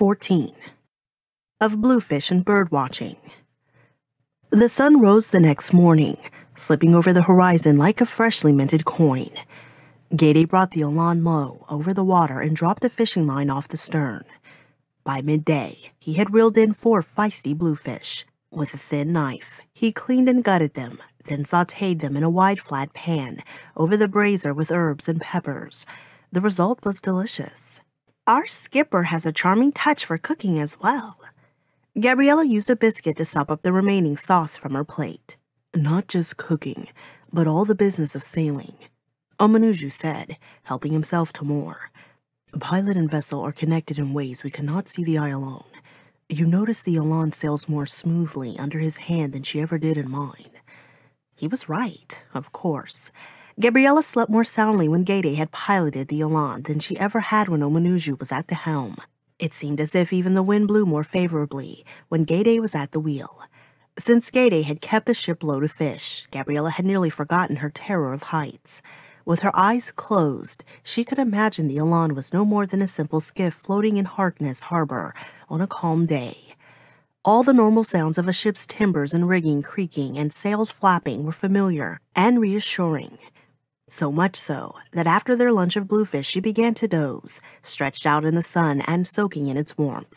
14. Of bluefish and bird watching. The sun rose the next morning, slipping over the horizon like a freshly minted coin. Ghede brought the Elawn low over the water and dropped a fishing line off the stern. By midday, he had reeled in 4 feisty bluefish. With a thin knife, he cleaned and gutted them, then sautéed them in a wide flat pan over the brazier with herbs and peppers. The result was delicious. Our skipper has a charming touch for cooking as well. Gabriella used a biscuit to sop up the remaining sauce from her plate. Not just cooking, but all the business of sailing, Omanuju said, helping himself to more. Pilot and vessel are connected in ways we cannot see the eye alone. You notice the Elawn sails more smoothly under his hand than she ever did in mine. He was right, of course. Gabriella slept more soundly when Ghede had piloted the Elawn than she ever had when Omanuju was at the helm. It seemed as if even the wind blew more favorably when Ghede was at the wheel. Since Ghede had kept the ship low to fish, Gabriella had nearly forgotten her terror of heights. With her eyes closed, she could imagine the Elawn was no more than a simple skiff floating in Harkness Harbor on a calm day. All the normal sounds of a ship's timbers and rigging creaking and sails flapping were familiar and reassuring. So much so that after their lunch of bluefish she began to doze, stretched out in the sun and soaking in its warmth.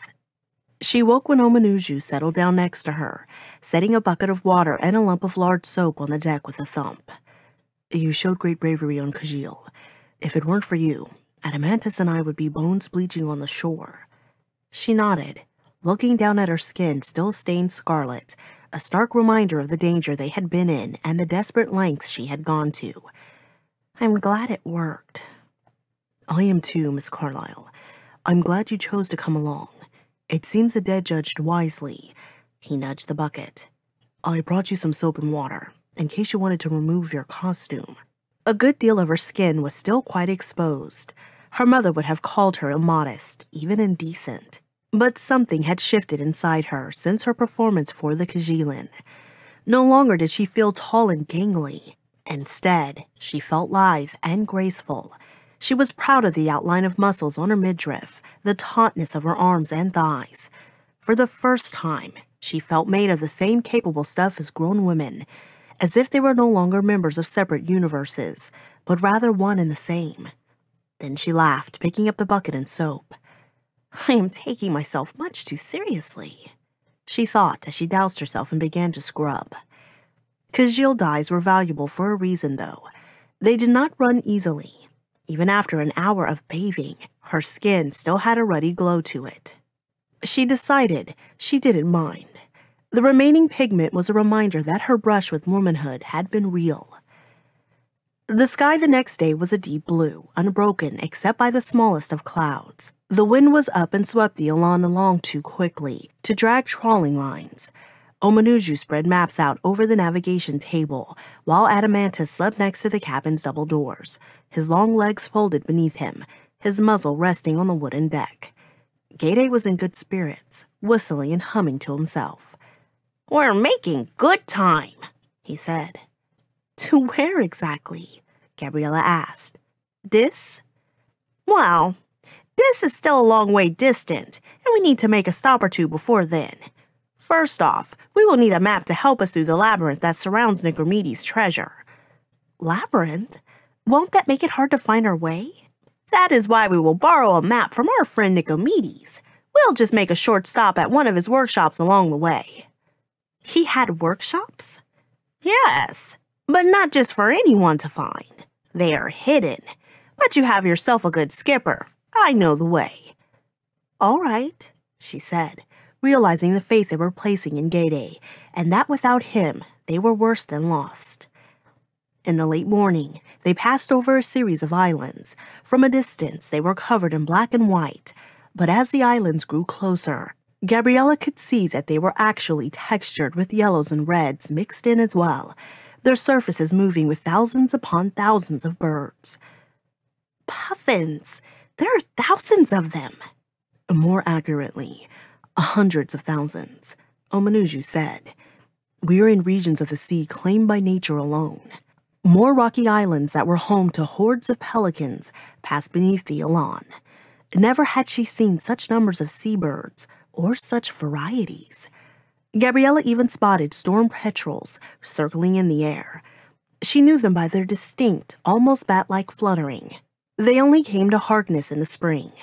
She woke when Omanuju settled down next to her, setting a bucket of water and a lump of large soap on the deck with a thump. You showed great bravery on Kajil. If it weren't for you, Adamantis and I would be bones bleaching on the shore. She nodded, looking down at her skin still stained scarlet, a stark reminder of the danger they had been in and the desperate lengths she had gone to. I'm glad it worked. I am too, Miss Carlyle. I'm glad you chose to come along. It seems the dead judged wisely. He nudged the bucket. I brought you some soap and water, in case you wanted to remove your costume. A good deal of her skin was still quite exposed. Her mother would have called her immodest, even indecent. But something had shifted inside her since her performance for the Kajilin. No longer did she feel tall and gangly. Instead, she felt lithe and graceful. She was proud of the outline of muscles on her midriff, the tautness of her arms and thighs. For the first time, she felt made of the same capable stuff as grown women, as if they were no longer members of separate universes, but rather one and the same. Then she laughed, picking up the bucket and soap. I am taking myself much too seriously, she thought as she doused herself and began to scrub. Kajil dyes were valuable for a reason, though. They did not run easily. Even after an hour of bathing, her skin still had a ruddy glow to it. She decided she didn't mind. The remaining pigment was a reminder that her brush with womanhood had been real. The sky the next day was a deep blue, unbroken except by the smallest of clouds. The wind was up and swept the Elawn along too quickly to drag trawling lines. Omanuju spread maps out over the navigation table, while Adamantis slept next to the cabin's double doors, his long legs folded beneath him, his muzzle resting on the wooden deck. Ghede was in good spirits, whistling and humming to himself. We're making good time, he said. To where exactly? Gabriella asked. This? Well, this is still a long way distant, and we need to make a stop or two before then. First off, we will need a map to help us through the labyrinth that surrounds Nicomedes' treasure. Labyrinth? Won't that make it hard to find our way? That is why we will borrow a map from our friend Nicomedes. We'll just make a short stop at one of his workshops along the way. He had workshops? Yes, but not just for anyone to find. They are hidden. But you have yourself a good skipper. I know the way. All right, she said, realizing the faith they were placing in Ghede, and that without him, they were worse than lost. In the late morning, they passed over a series of islands. From a distance, they were covered in black and white, but as the islands grew closer, Gabriella could see that they were actually textured with yellows and reds mixed in as well, their surfaces moving with thousands upon thousands of birds. Puffins! There are thousands of them! More accurately, hundreds of thousands, Omanuju said. We are in regions of the sea claimed by nature alone. More rocky islands that were home to hordes of pelicans passed beneath the Elawn. Never had she seen such numbers of seabirds or such varieties. Gabriella even spotted storm petrels circling in the air. She knew them by their distinct, almost bat-like fluttering. They only came to Harkness in the spring,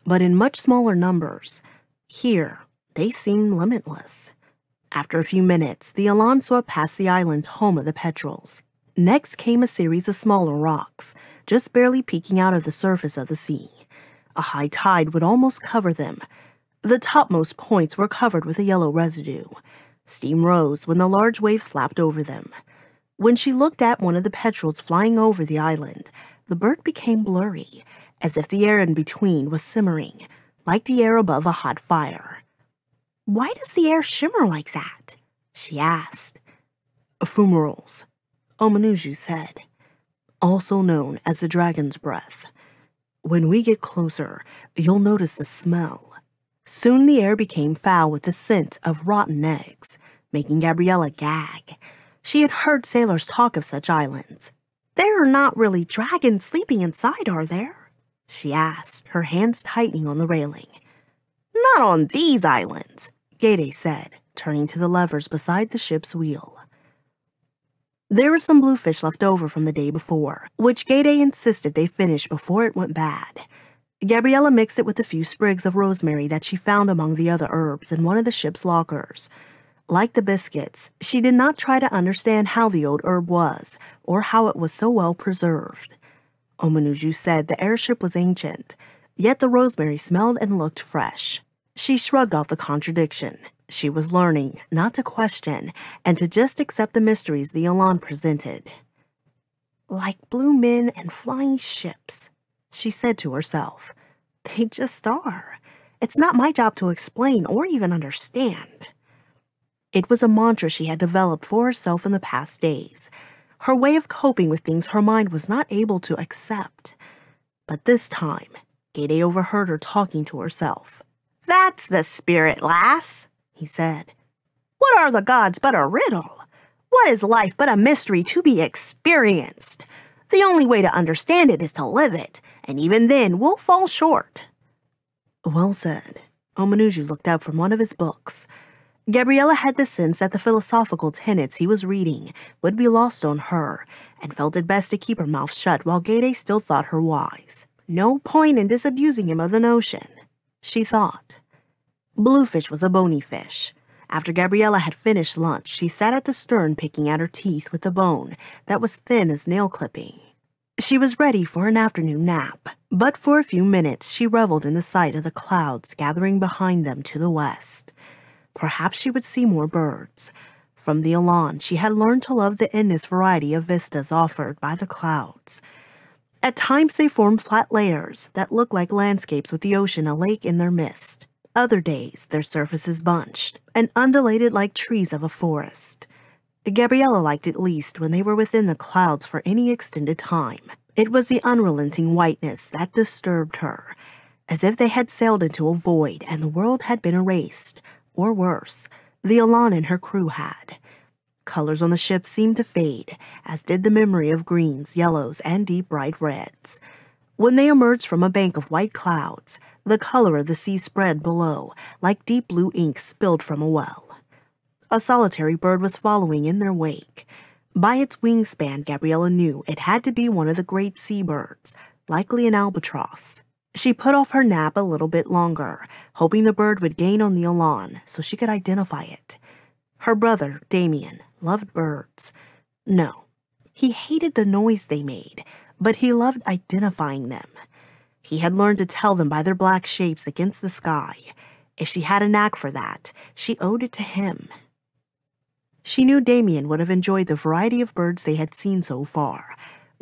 but in much smaller numbers. Here, they seemed limitless. After a few minutes, the Elawn swept past the island home of the petrels. Next came a series of smaller rocks, just barely peeking out of the surface of the sea. A high tide would almost cover them. The topmost points were covered with a yellow residue. Steam rose when the large wave slapped over them. When she looked at one of the petrels flying over the island, the bird became blurry, as if the air in between was simmering, like the air above a hot fire. "Why does the air shimmer like that?" she asked. "Fumaroles," Omanuju said, "also known as the dragon's breath. When we get closer, you'll notice the smell." Soon the air became foul with the scent of rotten eggs, making Gabriella gag. She had heard sailors talk of such islands. "There are not really dragons sleeping inside, are there?" she asked, her hands tightening on the railing. "Not on these islands," Ghede said, turning to the levers beside the ship's wheel. There was some bluefish left over from the day before, which Ghede insisted they finish before it went bad. Gabriella mixed it with a few sprigs of rosemary that she found among the other herbs in one of the ship's lockers. Like the biscuits, she did not try to understand how the old herb was, or how it was so well preserved. Omanuju said the airship was ancient, yet the rosemary smelled and looked fresh. She shrugged off the contradiction. She was learning not to question and to just accept the mysteries the Elawn presented. "Like blue men and flying ships," she said to herself. "They just are. It's not my job to explain or even understand." It was a mantra she had developed for herself in the past days, her way of coping with things her mind was not able to accept. But this time, Ghede overheard her talking to herself. "That's the spirit, lass," he said. "What are the gods but a riddle? What is life but a mystery to be experienced? The only way to understand it is to live it, and even then we'll fall short." Well said. Omanuju looked up from one of his books. Gabriella had the sense that the philosophical tenets he was reading would be lost on her, and felt it best to keep her mouth shut while Ghede still thought her wise. No point in disabusing him of the notion, she thought. Bluefish was a bony fish. After Gabriella had finished lunch, she sat at the stern picking at her teeth with a bone that was thin as nail clipping. She was ready for an afternoon nap, but for a few minutes she reveled in the sight of the clouds gathering behind them to the west. Perhaps she would see more birds. From the Elawn, she had learned to love the endless variety of vistas offered by the clouds. At times they formed flat layers that looked like landscapes with the ocean a lake in their midst. Other days, their surfaces bunched and undulated like trees of a forest. Gabriella liked it least when they were within the clouds for any extended time. It was the unrelenting whiteness that disturbed her, as if they had sailed into a void and the world had been erased, or worse, the Elawn and her crew had. Colors on the ship seemed to fade, as did the memory of greens, yellows, and deep bright reds. When they emerged from a bank of white clouds, the color of the sea spread below, like deep blue ink spilled from a well. A solitary bird was following in their wake. By its wingspan, Gabriella knew it had to be one of the great seabirds, likely an albatross. She put off her nap a little bit longer, hoping the bird would gain on the Elawn so she could identify it. Her brother, Damien, loved birds. No, he hated the noise they made, but he loved identifying them. He had learned to tell them by their black shapes against the sky. If she had a knack for that, she owed it to him. She knew Damien would have enjoyed the variety of birds they had seen so far.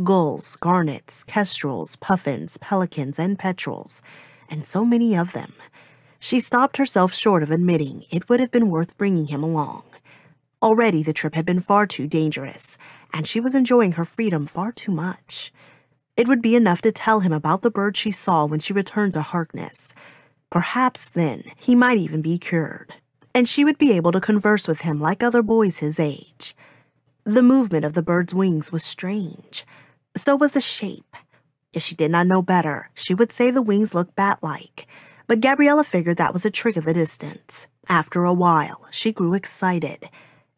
Gulls, garnets, kestrels, puffins, pelicans, and petrels, and so many of them. She stopped herself short of admitting it would have been worth bringing him along. Already the trip had been far too dangerous, and she was enjoying her freedom far too much. It would be enough to tell him about the bird she saw when she returned to Harkness. Perhaps then he might even be cured, and she would be able to converse with him like other boys his age. The movement of the bird's wings was strange. So was the shape. If she did not know better, she would say the wings looked bat-like, but Gabriella figured that was a trick of the distance. After a while, she grew excited.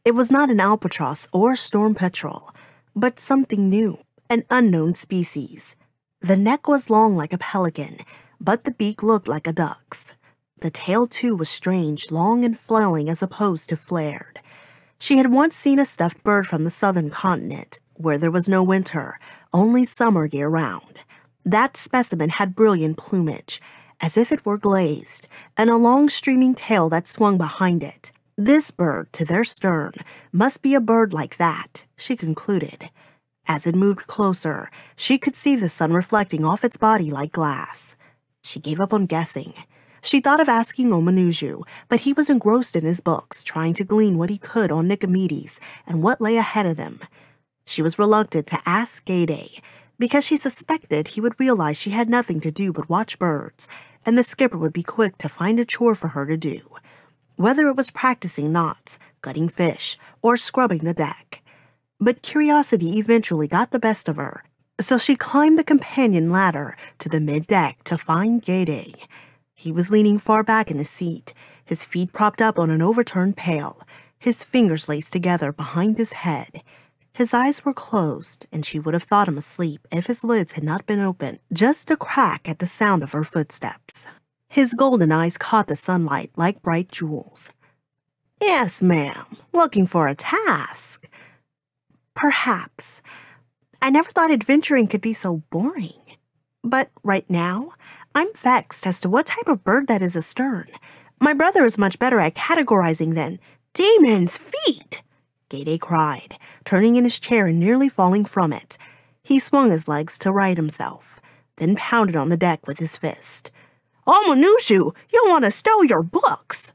It was not an albatross or a storm petrel, but something new, an unknown species. The neck was long like a pelican, but the beak looked like a duck's. The tail, too, was strange, long and flailing as opposed to flared. She had once seen a stuffed bird from the southern continent, where there was no winter, only summer year-round. That specimen had brilliant plumage, as if it were glazed, and a long streaming tail that swung behind it. This bird, to their stern, must be a bird like that, she concluded. As it moved closer, she could see the sun reflecting off its body like glass. She gave up on guessing. She thought of asking Omanuju, but he was engrossed in his books, trying to glean what he could on Nicomedes and what lay ahead of them. She was reluctant to ask Ghede, because she suspected he would realize she had nothing to do but watch birds, and the skipper would be quick to find a chore for her to do, whether it was practicing knots, gutting fish, or scrubbing the deck. But curiosity eventually got the best of her, so she climbed the companion ladder to the mid-deck to find Ghede. He was leaning far back in his seat, his feet propped up on an overturned pail, his fingers laced together behind his head. His eyes were closed, and she would have thought him asleep if his lids had not been open, just a crack at the sound of her footsteps. His golden eyes caught the sunlight like bright jewels. "Yes, ma'am. Looking for a task." "Perhaps. I never thought adventuring could be so boring. But right now, I'm vexed as to what type of bird that is astern. My brother is much better at categorizing than demon's feet," Ghede cried, turning in his chair and nearly falling from it. He swung his legs to right himself, then pounded on the deck with his fist. "Omanuju, you'll want to stow your books."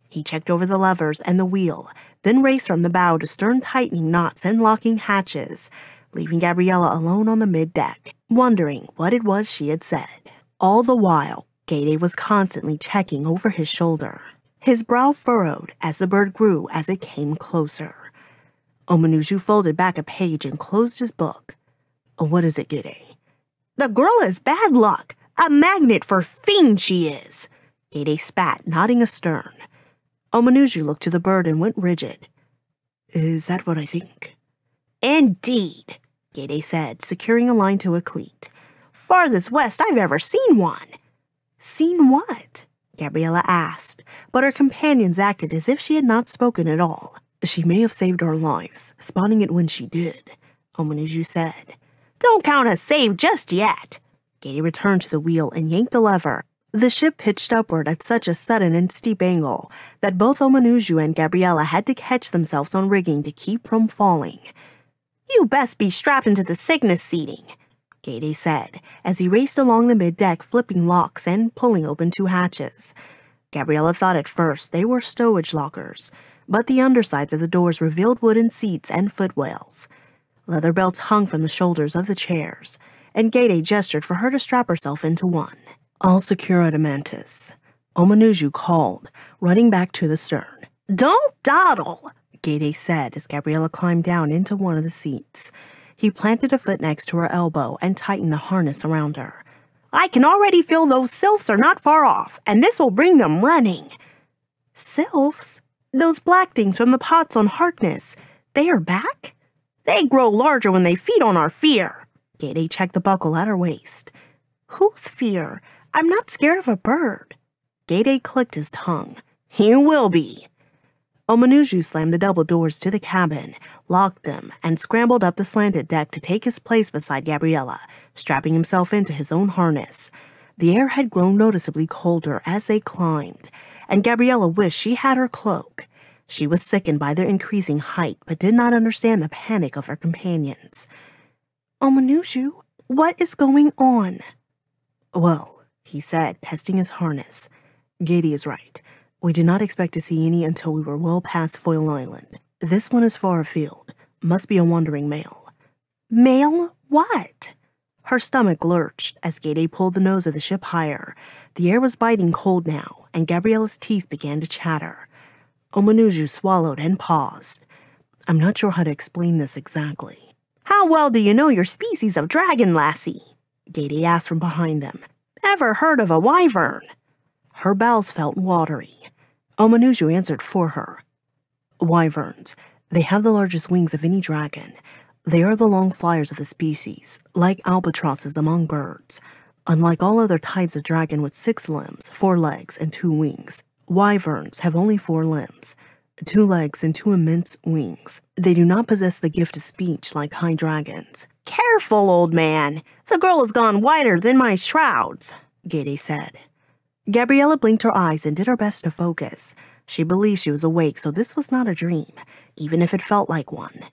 He checked over the levers and the wheel, then raced from the bow to stern, tightening knots and locking hatches, leaving Gabriella alone on the mid-deck, wondering what it was she had said. All the while, Ghede was constantly checking over his shoulder. His brow furrowed as the bird grew as it came closer. Omanuju folded back a page and closed his book. "What is it, Ghede?" "The girl is bad luck. A magnet for fiends she is." Ghede spat, nodding astern. Omanuju looked to the bird and went rigid. "Is that what I think?" "Indeed," Ghede said, securing a line to a cleat. "Farthest west I've ever seen one." "Seen what?" Gabriella asked, but her companions acted as if she had not spoken at all. "She may have saved our lives, spotting it when she did," Omanuju said. "Don't count us saved just yet." Ghede returned to the wheel and yanked a lever. The ship pitched upward at such a sudden and steep angle that both Omanuju and Gabriella had to catch themselves on rigging to keep from falling. "You best be strapped into the sickness seating," Ghede said, as he raced along the mid-deck, flipping locks and pulling open two hatches. Gabriella thought at first they were stowage lockers, but the undersides of the doors revealed wooden seats and footwells. Leather belts hung from the shoulders of the chairs, and Ghede gestured for her to strap herself into one. "I'll secure Adamantus," Omanuju called, running back to the stern. "Don't dawdle," Ghede said as Gabriella climbed down into one of the seats. He planted a foot next to her elbow and tightened the harness around her. "I can already feel those sylphs are not far off, and this will bring them running." "Sylphs? Those black things from the pots on Harkness. They are back?" "They grow larger when they feed on our fear." Ghede checked the buckle at her waist. "Whose fear? I'm not scared of a bird." Ghede clicked his tongue. "You will be." Omanuju slammed the double doors to the cabin, locked them, and scrambled up the slanted deck to take his place beside Gabriella, strapping himself into his own harness. The air had grown noticeably colder as they climbed, and Gabriella wished she had her cloak. She was sickened by their increasing height, but did not understand the panic of her companions. "Omanuju, what is going on?" "Well," he said, testing his harness, "Ghede is right. We did not expect to see any until we were well past Foyle Island. This one is far afield. Must be a wandering male." "Male what?" Her stomach lurched as Ghede pulled the nose of the ship higher. The air was biting cold now, and Gabriella's teeth began to chatter. Omanuju swallowed and paused. "I'm not sure how to explain this exactly." "How well do you know your species of dragon, lassie?" Ghede asked from behind them. Ever heard of a wyvern? Her bowels felt watery. Omanuju answered for her. Wyverns. They have the largest wings of any dragon. They are the long flyers of the species, like albatrosses among birds. Unlike all other types of dragon with 6 limbs, 4 legs, and 2 wings, wyverns have only 4 limbs, 2 legs, and 2 immense wings. They do not possess the gift of speech like high dragons. Careful, old man. The girl has gone whiter than my shrouds, Ghede said. Gabriella blinked her eyes and did her best to focus. She believed she was awake, so this was not a dream, even if it felt like one.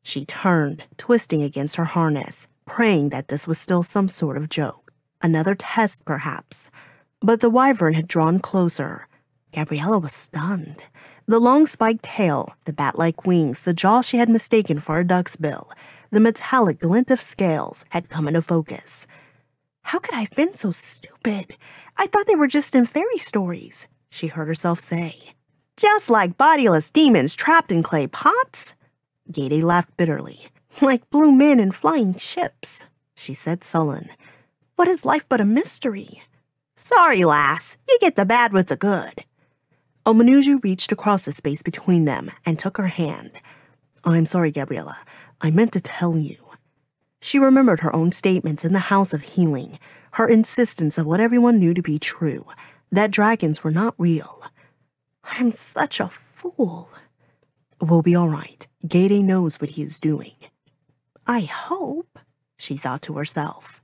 She turned, twisting against her harness, praying that this was still some sort of joke. Another test, perhaps. But the wyvern had drawn closer. Gabriella was stunned. The long spiked tail, the bat-like wings, the jaw she had mistaken for a duck's bill, the metallic glint of scales had come into focus. How could I have been so stupid? I thought they were just in fairy stories, she heard herself say. Just like bodiless demons trapped in clay pots? Ghede laughed bitterly. Like blue men in flying ships, she said sullen. What is life but a mystery? Sorry, lass, you get the bad with the good. Omanuju reached across the space between them and took her hand. I'm sorry, Gabriella. I meant to tell you. She remembered her own statements in the House of Healing, her insistence of what everyone knew to be true, that dragons were not real. I'm such a fool. We'll be all right. Ghede knows what he is doing. I hope, she thought to herself.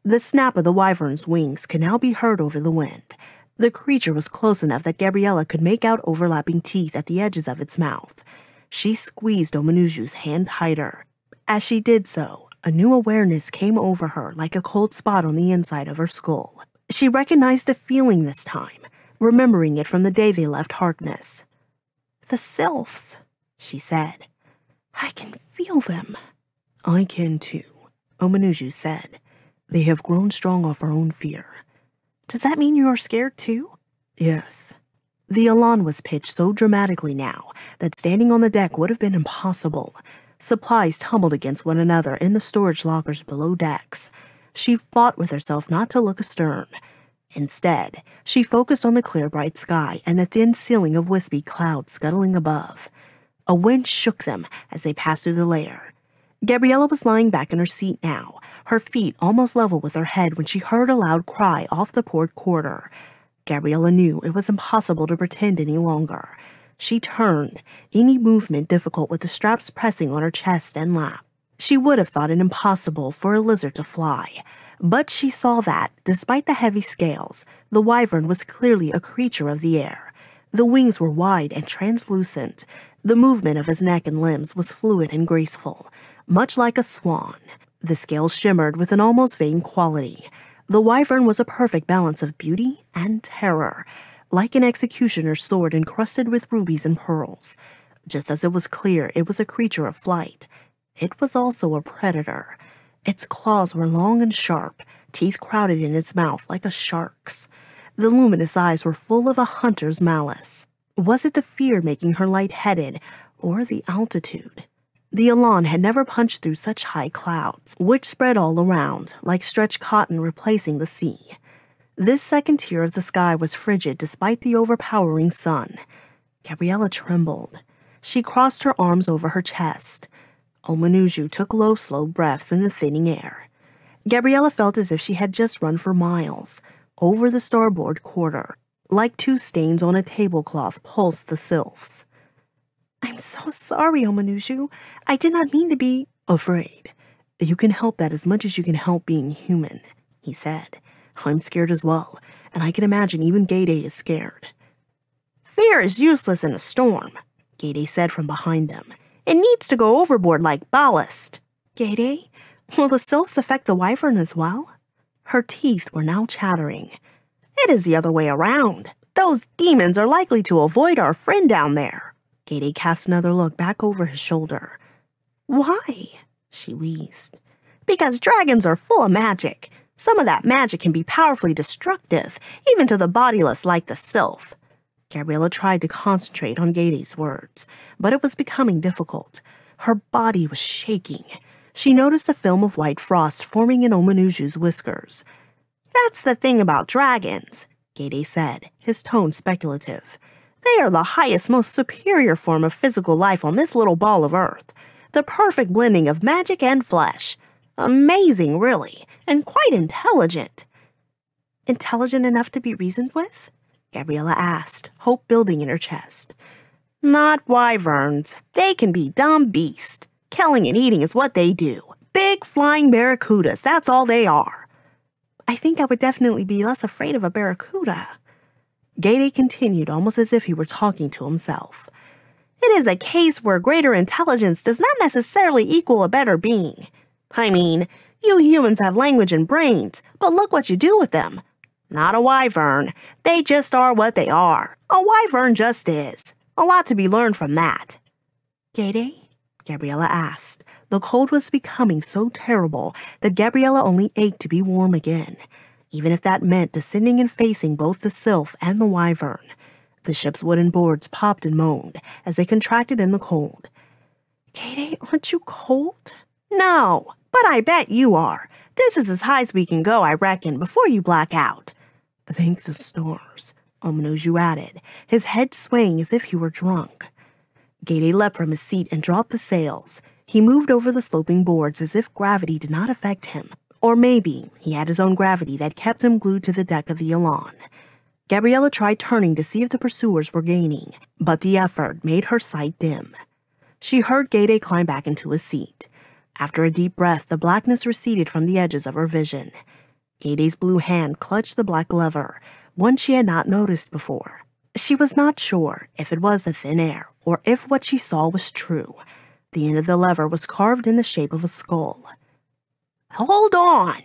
The snap of the wyvern's wings could now be heard over the wind. The creature was close enough that Gabriella could make out overlapping teeth at the edges of its mouth. She squeezed Omanuju's hand tighter. As she did so, a new awareness came over her like a cold spot on the inside of her skull. She recognized the feeling this time, remembering it from the day they left Harkness. The sylphs, she said. I can feel them. I can too, Omanuju said. They have grown strong off our own fear. Does that mean you are scared too? Yes. The Elawn was pitched so dramatically now that standing on the deck would have been impossible. Supplies tumbled against one another in the storage lockers below decks. She fought with herself not to look astern. Instead, she focused on the clear, bright sky and the thin ceiling of wispy clouds scuttling above. A wind shook them as they passed through the lair. Gabriella was lying back in her seat now, her feet almost level with her head when she heard a loud cry off the port quarter. Gabriella knew it was impossible to pretend any longer. She turned, any movement difficult with the straps pressing on her chest and lap. She would have thought it impossible for a lizard to fly, but she saw that, despite the heavy scales, the wyvern was clearly a creature of the air. The wings were wide and translucent. The movement of his neck and limbs was fluid and graceful, much like a swan. The scales shimmered with an almost vain quality. The wyvern was a perfect balance of beauty and terror, like an executioner's sword encrusted with rubies and pearls. Just as it was clear it was a creature of flight, it was also a predator. Its claws were long and sharp, teeth crowded in its mouth like a shark's. The luminous eyes were full of a hunter's malice. Was it the fear making her lightheaded, or the altitude? The Elawn had never punched through such high clouds, which spread all around, like stretched cotton replacing the sea. This second tier of the sky was frigid despite the overpowering sun. Gabriella trembled. She crossed her arms over her chest. Omanuju took low, slow breaths in the thinning air. Gabriella felt as if she had just run for miles, over the starboard quarter, like 2 stains on a tablecloth pulsed the sylphs. I'm so sorry, Omanuju. I did not mean to be afraid. You can help that as much as you can help being human, he said. I'm scared as well, and I can imagine even Ghede is scared. Fear is useless in a storm, Ghede said from behind them. It needs to go overboard like ballast. Ghede, will the sylphs affect the wyvern as well? Her teeth were now chattering. It is the other way around. Those demons are likely to avoid our friend down there. Ghede cast another look back over his shoulder. Why? She wheezed. Because dragons are full of magic. Some of that magic can be powerfully destructive, even to the bodiless like the sylph. Gabriella tried to concentrate on Ghede's words, but it was becoming difficult. Her body was shaking. She noticed a film of white frost forming in Omanuju's whiskers. "That's the thing about dragons," Ghede said, his tone speculative. "They are the highest, most superior form of physical life on this little ball of earth. The perfect blending of magic and flesh. Amazing, really, and quite intelligent." "Intelligent enough to be reasoned with?" Gabriella asked, hope building in her chest. "Not wyverns. They can be dumb beasts. Killing and eating is what they do. Big flying barracudas, that's all they are." "I think I would definitely be less afraid of a barracuda." Ghede continued almost as if he were talking to himself. "It is a case where greater intelligence does not necessarily equal a better being. I mean, you humans have language and brains, but look what you do with them. Not a wyvern. They just are what they are. A wyvern just is. A lot to be learned from that." "Ghede?" Gabriella asked. The cold was becoming so terrible that Gabriella only ached to be warm again, even if that meant descending and facing both the sylph and the wyvern. The ship's wooden boards popped and moaned as they contracted in the cold. "Ghede, aren't you cold?" "No, but I bet you are. This is as high as we can go, I reckon, before you black out." "Thank the stars," Omanuju added, his head swaying as if he were drunk. Ghede leapt from his seat and dropped the sails. He moved over the sloping boards as if gravity did not affect him, or maybe he had his own gravity that kept him glued to the deck of the Elawn. Gabriella tried turning to see if the pursuers were gaining, but the effort made her sight dim. She heard Ghede climb back into his seat. After a deep breath, the blackness receded from the edges of her vision. Ghede's blue hand clutched the black lever, one she had not noticed before. She was not sure if it was the thin air or if what she saw was true. The end of the lever was carved in the shape of a skull. "Hold on!"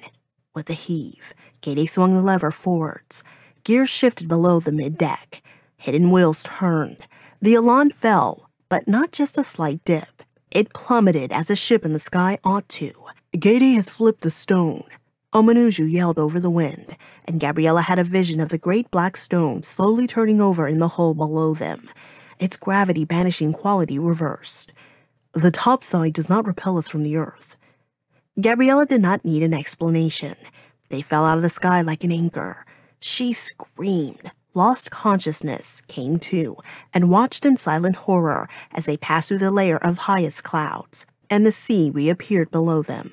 With a heave, Ghede swung the lever forwards. Gears shifted below the mid-deck. Hidden wheels turned. The Elawn fell, but not just a slight dip. It plummeted as a ship in the sky ought to. "Ghede has flipped the stone," Omanuju yelled over the wind, and Gabriella had a vision of the great black stone slowly turning over in the hull below them, its gravity-banishing quality reversed. "The topside does not repel us from the earth." Gabriella did not need an explanation. They fell out of the sky like an anchor. She screamed, lost consciousness, came to, and watched in silent horror as they passed through the layer of highest clouds, and the sea reappeared below them.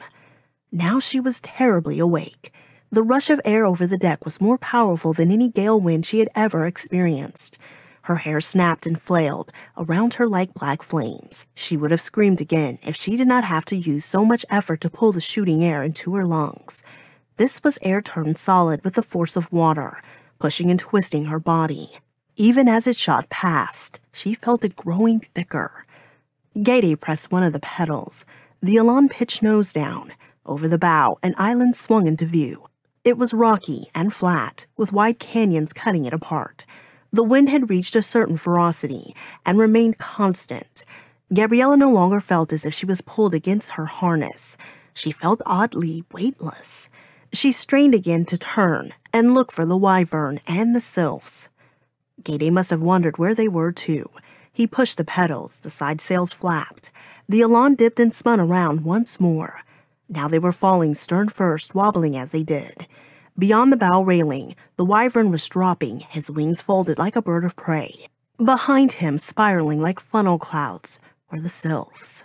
Now she was terribly awake. The rush of air over the deck was more powerful than any gale wind she had ever experienced. Her hair snapped and flailed around her like black flames. She would have screamed again if she did not have to use so much effort to pull the shooting air into her lungs. This was air turned solid with the force of water, pushing and twisting her body. Even as it shot past, she felt it growing thicker. Ghede pressed one of the pedals. The Elawn pitched nose down. Over the bow, an island swung into view. It was rocky and flat, with wide canyons cutting it apart. The wind had reached a certain ferocity and remained constant. Gabriella no longer felt as if she was pulled against her harness. She felt oddly weightless. She strained again to turn and look for the wyvern and the sylphs. Ghede must have wondered where they were, too. He pushed the pedals, the side sails flapped. The Elawn dipped and spun around once more. Now they were falling stern first, wobbling as they did. Beyond the bow railing, the wyvern was dropping, his wings folded like a bird of prey. Behind him, spiraling like funnel clouds, were the sylphs.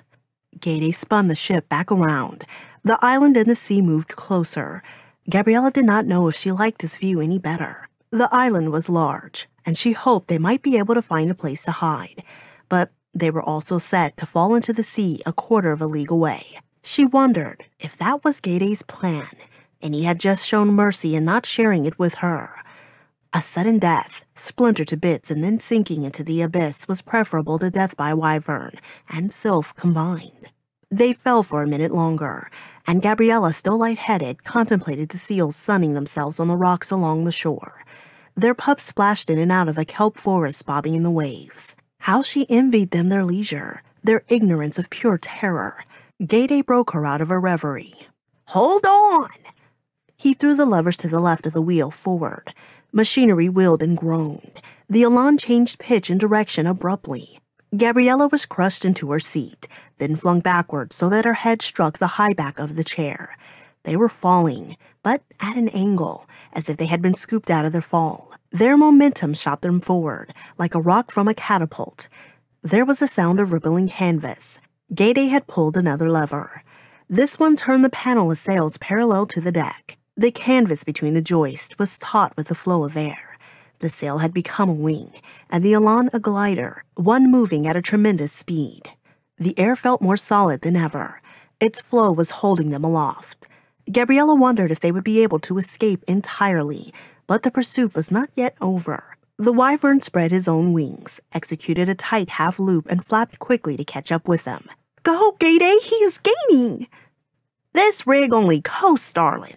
Ghede spun the ship back around. The island and the sea moved closer. Gabriella did not know if she liked this view any better. The island was large, and she hoped they might be able to find a place to hide. But they were also set to fall into the sea a quarter of a league away. She wondered if that was Ghede's plan, and he had just shown mercy in not sharing it with her. A sudden death, splintered to bits and then sinking into the abyss, was preferable to death by wyvern and sylph combined. They fell for a minute longer, and Gabriella, still lightheaded, contemplated the seals sunning themselves on the rocks along the shore. Their pups splashed in and out of a kelp forest bobbing in the waves. How she envied them their leisure, their ignorance of pure terror. Ghede broke her out of her reverie. "Hold on!" He threw the levers to the left of the wheel forward. Machinery wheeled and groaned. The Elawn changed pitch and direction abruptly. Gabriella was crushed into her seat, then flung backwards so that her head struck the high back of the chair. They were falling, but at an angle, as if they had been scooped out of their fall. Their momentum shot them forward, like a rock from a catapult. There was a sound of rippling canvas. Ghede had pulled another lever. This one turned the panel of sails parallel to the deck. The canvas between the joists was taut with the flow of air. The sail had become a wing, and the Elawn a glider, one moving at a tremendous speed. The air felt more solid than ever. Its flow was holding them aloft. Gabriella wondered if they would be able to escape entirely, but the pursuit was not yet over. The wyvern spread his own wings, executed a tight half-loop, and flapped quickly to catch up with them. "Go, Ghede! He is gaining!" "This rig only coasts, darling."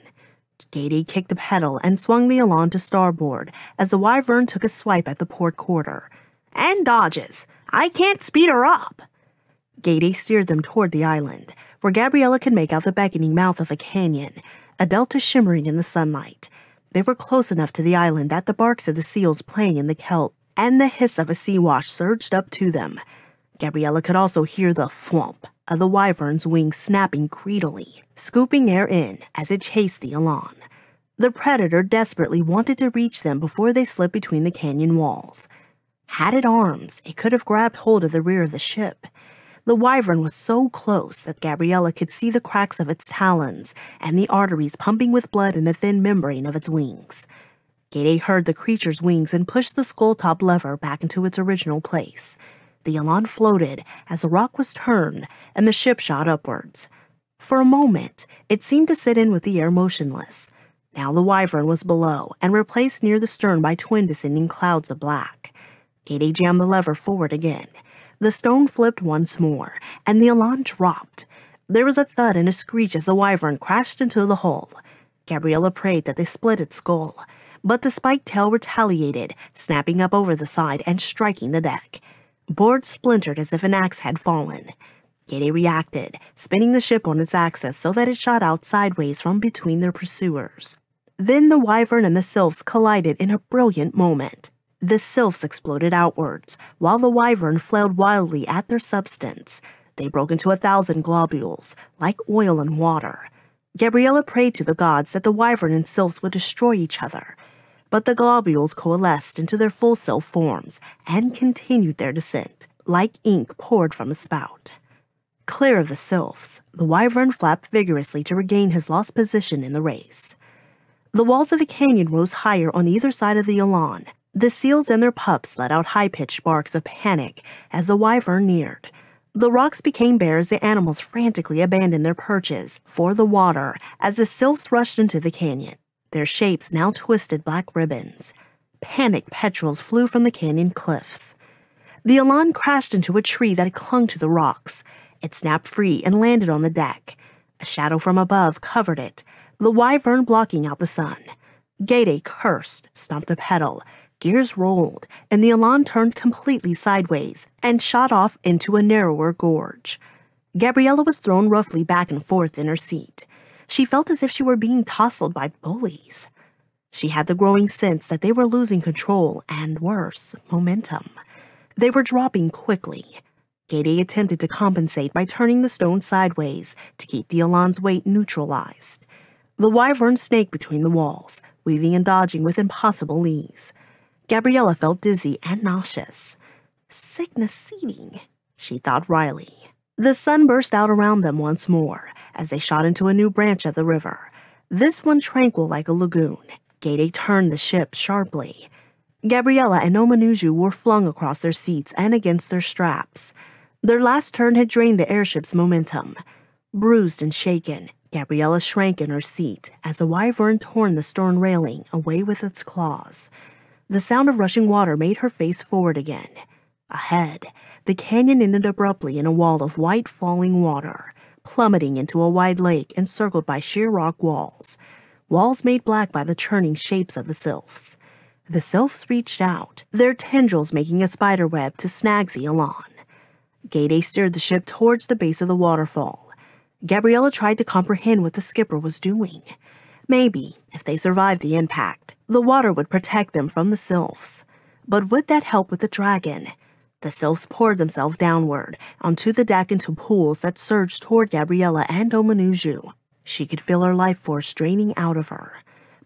Ghede kicked a pedal and swung the Elawn to starboard as the wyvern took a swipe at the port quarter. "And dodges. I can't speed her up." Ghede steered them toward the island, where Gabriella could make out the beckoning mouth of a canyon, a delta shimmering in the sunlight. They were close enough to the island that the barks of the seals playing in the kelp and the hiss of a sea wash surged up to them. Gabriella could also hear the thwomp of the wyvern's wings snapping greedily, scooping air in as it chased the Elawn. The predator desperately wanted to reach them before they slipped between the canyon walls. Had it arms, it could have grabbed hold of the rear of the ship. The wyvern was so close that Gabriella could see the cracks of its talons and the arteries pumping with blood in the thin membrane of its wings. Ghede heard the creature's wings and pushed the skull-top lever back into its original place. The Elawn floated as the rock was turned and the ship shot upwards. For a moment, it seemed to sit in with the air motionless. Now the wyvern was below and replaced near the stern by twin descending clouds of black. Ghede jammed the lever forward again. The stone flipped once more, and the Elawn dropped. There was a thud and a screech as the wyvern crashed into the hull. Gabriella prayed that they split its skull, but the spiked tail retaliated, snapping up over the side and striking the deck. Boards splintered as if an axe had fallen. Ghede reacted, spinning the ship on its axis so that it shot out sideways from between their pursuers. Then the wyvern and the sylphs collided in a brilliant moment. The sylphs exploded outwards, while the wyvern flailed wildly at their substance. They broke into 1,000 globules, like oil and water. Gabriella prayed to the gods that the wyvern and sylphs would destroy each other. But the globules coalesced into their full self forms and continued their descent, like ink poured from a spout. Clear of the sylphs, the wyvern flapped vigorously to regain his lost position in the race. The walls of the canyon rose higher on either side of the Elawn. The seals and their pups let out high-pitched barks of panic as the wyvern neared. The rocks became bare as the animals frantically abandoned their perches for the water as the sylphs rushed into the canyon, their shapes now twisted black ribbons. Panicked petrels flew from the canyon cliffs. The Elawn crashed into a tree that clung to the rocks. It snapped free and landed on the deck. A shadow from above covered it, the wyvern blocking out the sun. Ghede cursed, stomped the pedal. Gears rolled, and the Elawn turned completely sideways and shot off into a narrower gorge. Gabriella was thrown roughly back and forth in her seat. She felt as if she were being tousled by bullies. She had the growing sense that they were losing control and, worse, momentum. They were dropping quickly. Ghede attempted to compensate by turning the stone sideways to keep the Elawn's weight neutralized. The wyvern snaked between the walls, weaving and dodging with impossible ease. Gabriella felt dizzy and nauseous. Sickness seeding, she thought wryly. The sun burst out around them once more as they shot into a new branch of the river, this one tranquil like a lagoon. Ghede turned the ship sharply. Gabriella and Omanuju were flung across their seats and against their straps. Their last turn had drained the airship's momentum. Bruised and shaken, Gabriella shrank in her seat as the wyvern torn the stern railing away with its claws. The sound of rushing water made her face forward again. Ahead, the canyon ended abruptly in a wall of white falling water, plummeting into a wide lake encircled by sheer rock walls made black by the churning shapes of the sylphs. The sylphs reached out, their tendrils making a spider web to snag the Elawn. Ghede steered the ship towards the base of the waterfall. Gabriella tried to comprehend what the skipper was doing. Maybe, if they survived the impact, the water would protect them from the sylphs. But would that help with the dragon? The sylphs poured themselves downward, onto the deck into pools that surged toward Gabriella and Omanuju. She could feel her life force draining out of her.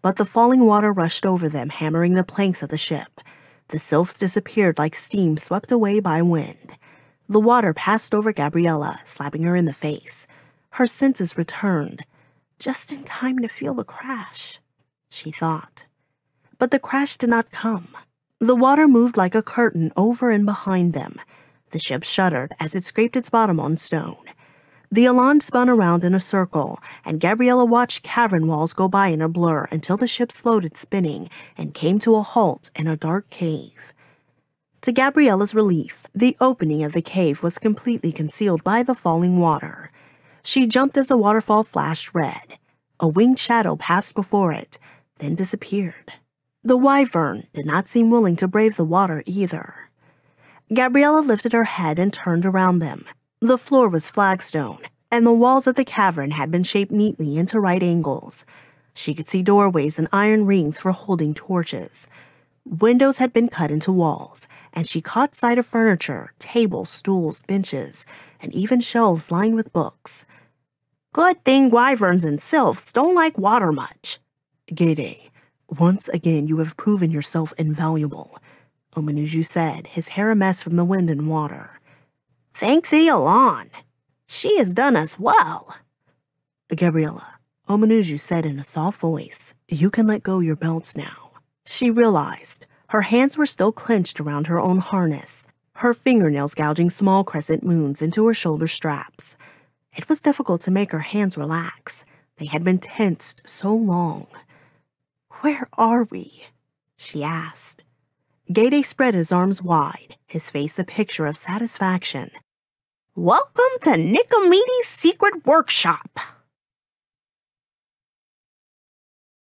But the falling water rushed over them, hammering the planks of the ship. The sylphs disappeared like steam swept away by wind. The water passed over Gabriella, slapping her in the face. Her senses returned, just in time to feel the crash, she thought. But the crash did not come. The water moved like a curtain over and behind them. The ship shuddered as it scraped its bottom on stone. The Elawn spun around in a circle, and Gabriella watched cavern walls go by in a blur until the ship slowed its spinning and came to a halt in a dark cave. To Gabriella's relief, the opening of the cave was completely concealed by the falling water. She jumped as the waterfall flashed red. A winged shadow passed before it, then disappeared. The wyvern did not seem willing to brave the water either. Gabriella lifted her head and turned around them. The floor was flagstone, and the walls of the cavern had been shaped neatly into right angles. She could see doorways and iron rings for holding torches. Windows had been cut into walls, and she caught sight of furniture, tables, stools, benches, and even shelves lined with books. "Good thing wyverns and sylphs don't like water much." "Ghede, once again you have proven yourself invaluable," Omanuju said, his hair a mess from the wind and water. "Thank thee, Elawn. She has done us well." "Gabriella," Omanuju said in a soft voice, "you can let go your belts now." She realized her hands were still clenched around her own harness, her fingernails gouging small crescent moons into her shoulder straps. It was difficult to make her hands relax. They had been tensed so long. "Where are we?" she asked. Ghede spread his arms wide, his face a picture of satisfaction. "Welcome to Nicomedes' secret workshop."